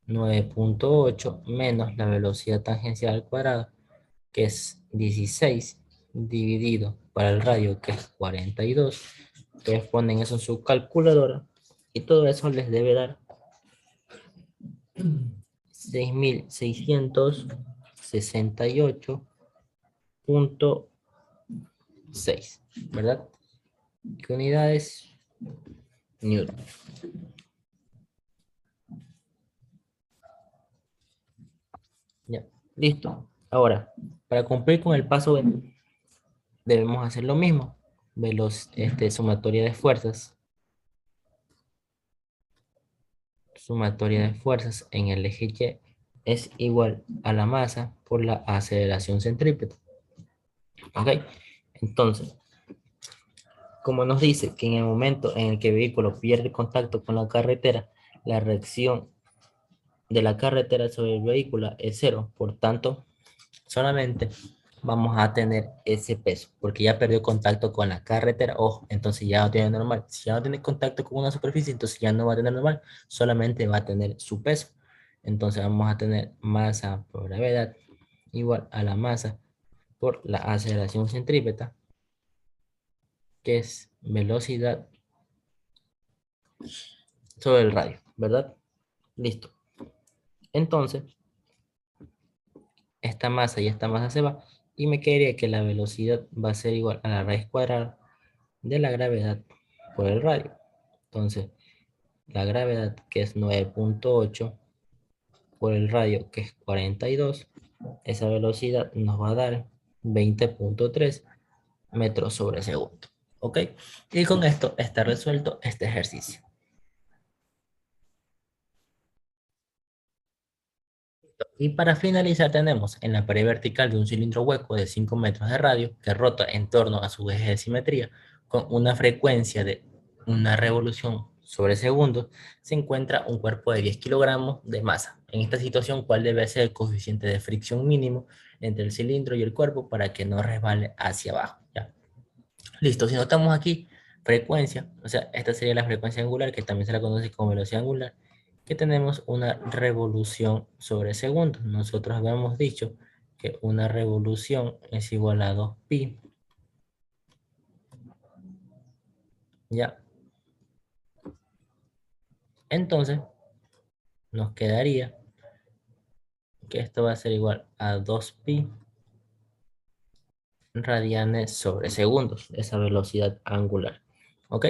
9,8 menos la velocidad tangencial al cuadrado, que es 16, dividido para el radio, que es 42. Ustedes ponen eso en su calculadora y todo eso les debe dar 6,668,6, ¿verdad? ¿Qué unidades? Newton. Ya, listo. Ahora, para cumplir con el paso B, debemos hacer lo mismo. Sumatoria de fuerzas. Sumatoria de fuerzas en el eje Y es igual a la masa por la aceleración centrípeta. ¿Ok? Entonces, como nos dice que en el momento en el que el vehículo pierde contacto con la carretera, la reacción de la carretera sobre el vehículo es cero. Por tanto, solamente vamos a tener ese peso, porque ya perdió contacto con la carretera. Ojo, entonces ya no tiene normal. Si ya no tiene contacto con una superficie, entonces ya no va a tener normal, solamente va a tener su peso. Entonces vamos a tener masa por gravedad igual a la masa por la aceleración centrípeta, que es velocidad sobre el radio, ¿verdad? Listo. Entonces, esta masa y esta masa se va, y me quedaría que la velocidad va a ser igual a la raíz cuadrada de la gravedad por el radio. Entonces, la gravedad, que es 9,8, por el radio, que es 42, esa velocidad nos va a dar 20.3 metros sobre segundo. ¿Ok? Y con esto está resuelto este ejercicio. Y para finalizar tenemos en la pared vertical de un cilindro hueco de 5 metros de radio que rota en torno a su eje de simetría con una frecuencia de una revolución sobre segundo, se encuentra un cuerpo de 10 kilogramos de masa. En esta situación, ¿cuál debe ser el coeficiente de fricción mínimo entre el cilindro y el cuerpo para que no resbale hacia abajo? ¿Ya? Listo, si notamos aquí frecuencia, o sea, esta sería la frecuencia angular, que también se la conoce como velocidad angular, que tenemos una revolución sobre segundo. Nosotros habíamos dicho que una revolución es igual a 2pi, ¿ya? Entonces, nos quedaría que esto va a ser igual a 2pi radianes sobre segundos, esa velocidad angular. ¿Ok?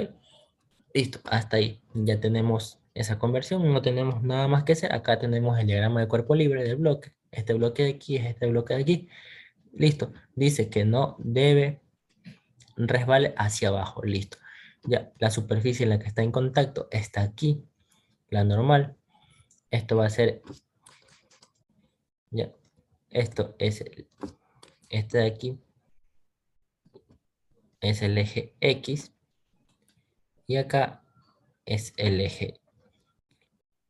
Listo, hasta ahí. Ya tenemos esa conversión, no tenemos nada más que hacer. Acá tenemos el diagrama de cuerpo libre del bloque. Este bloque de aquí es este bloque de aquí. Listo. Dice que no debe resbale hacia abajo. Listo. Ya, la superficie en la que está en contacto está aquí, la normal. Esto va a ser, ya, esto es, este de aquí es el eje X y acá es el eje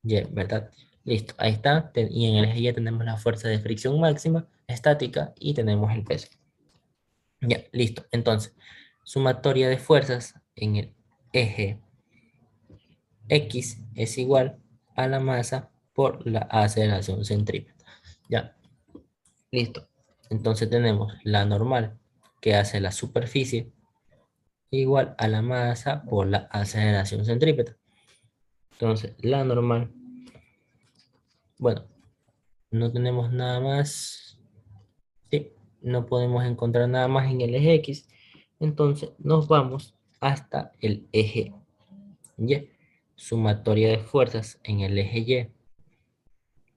Y, ¿verdad? Listo, ahí está. Y en el eje Y tenemos la fuerza de fricción máxima, estática, y tenemos el peso. Ya, listo. Entonces, sumatoria de fuerzas en el eje X es igual a la masa por la aceleración centrípeta. Ya, listo. Entonces tenemos la normal que hace la superficie igual a la masa por la aceleración centrípeta. Entonces, la normal, bueno, no tenemos nada más. Sí, no podemos encontrar nada más en el eje X. Entonces nos vamos hasta el eje Y. Sumatoria de fuerzas en el eje Y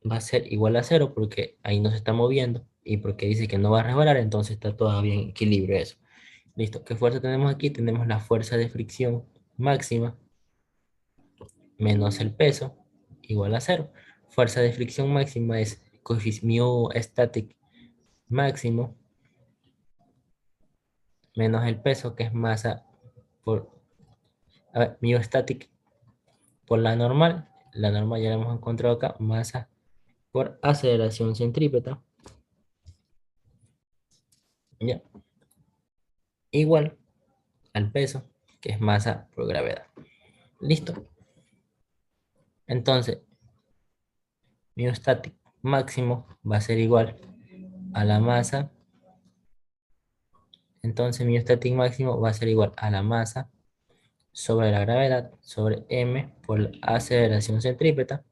va a ser igual a cero porque ahí no se está moviendo y porque dice que no va a resbalar, entonces está todavía en equilibrio eso. Listo, ¿qué fuerza tenemos aquí? Tenemos la fuerza de fricción máxima menos el peso igual a cero. Fuerza de fricción máxima es mu estático máximo menos el peso, que es masa por, a ver, mu estático por la normal ya la hemos encontrado acá, masa por aceleración centrípeta, ya, igual al peso, que es masa por gravedad. Listo. Entonces, mu estático máximo va a ser igual a la masa, entonces mu estático máximo va a ser igual a la masa sobre la gravedad, sobre m por la aceleración centrípeta,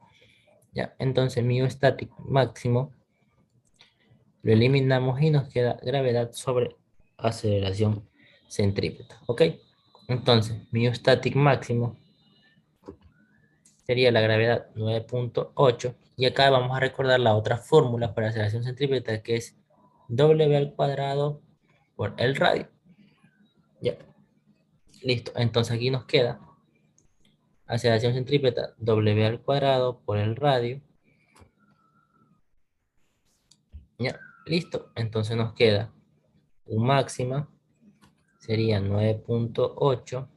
ya, entonces mu estático máximo lo eliminamos y nos queda gravedad sobre aceleración centrípeta. ¿Ok? Entonces, mu estático máximo sería la gravedad 9.8. Y acá vamos a recordar la otra fórmula para aceleración centrípeta, que es W al cuadrado por el radio. Ya, listo. Entonces aquí nos queda aceleración centrípeta W al cuadrado por el radio. Ya, listo. Entonces nos queda U máxima sería 9.8,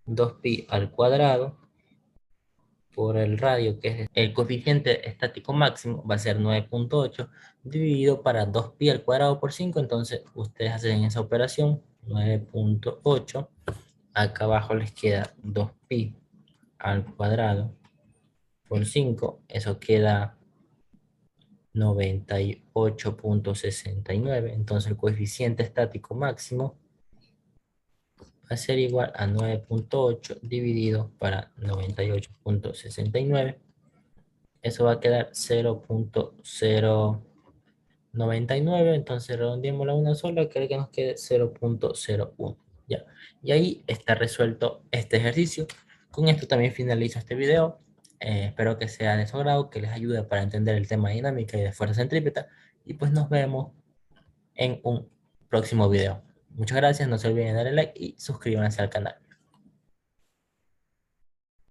2pi al cuadrado por el radio, que es el coeficiente estático máximo, va a ser 9.8 dividido para 2pi al cuadrado por 5. Entonces ustedes hacen esa operación, 9.8, acá abajo les queda 2pi al cuadrado por 5, eso queda 98.69. Entonces el coeficiente estático máximo va a ser igual a 9.8 dividido para 98.69. Eso va a quedar 0.099. Entonces redondeémoslo a una sola, que nos quede 0.01. Ya. Y ahí está resuelto este ejercicio. Con esto también finalizo este video. Espero que sea de su agrado, que les ayude para entender el tema de dinámica y de fuerza centrípeta. Y pues nos vemos en un próximo video. Muchas gracias, no se olviden de darle like y suscríbanse al canal.